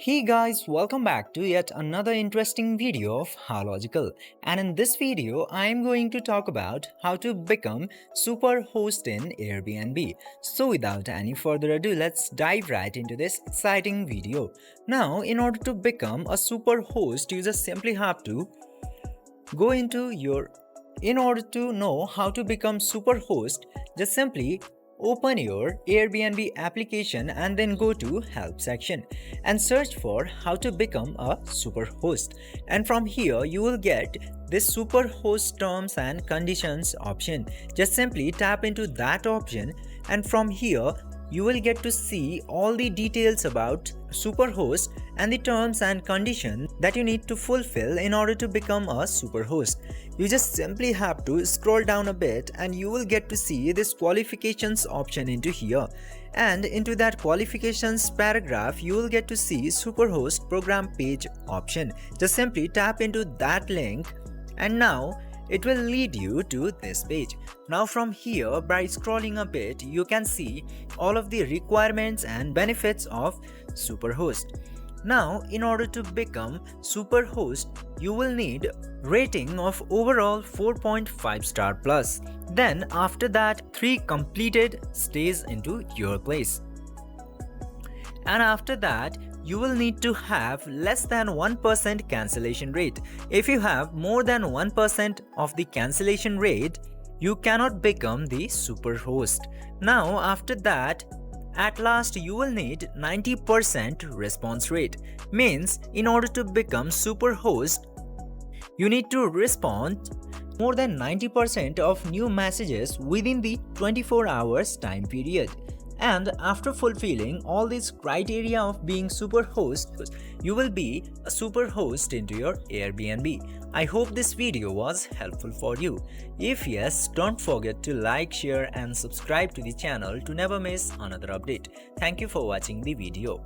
Hey guys, welcome back to yet another interesting video of How Logical. And in this video, I am going to talk about how to become Superhost in Airbnb. So without any further ado, let's dive right into this exciting video. Now, in order to become a Superhost, you just simply have to go into your in order to know how to become Superhost, just simply open your Airbnb application and then go to help section and search for how to become a Superhost. And from here you will get this Superhost terms and conditions option. Just simply tap into that option, and from here you will get to see all the details about Superhost and the terms and conditions that you need to fulfill in order to become a Superhost. You just simply have to scroll down a bit and you will get to see this qualifications option into here. And into that qualifications paragraph, you will get to see Superhost program page option. Just simply tap into that link and now it will lead you to this page. Now from here, by scrolling a bit, you can see all of the requirements and benefits of Superhost. Now, in order to become Superhost, you will need rating of overall 4.5 star plus. Then after that, 3 completed stays into your place. And after that, you will need to have less than 1% cancellation rate. If you have more than 1% of the cancellation rate, you cannot become the Superhost. Now after that, at last you will need 90% response rate. Means in order to become Superhost, you need to respond more than 90% of new messages within the 24 hours time period. And after fulfilling all these criteria of being Superhost, you will be a Superhost into your Airbnb. I hope this video was helpful for you. If yes, don't forget to like, share and subscribe to the channel to never miss another update. Thank you for watching the video.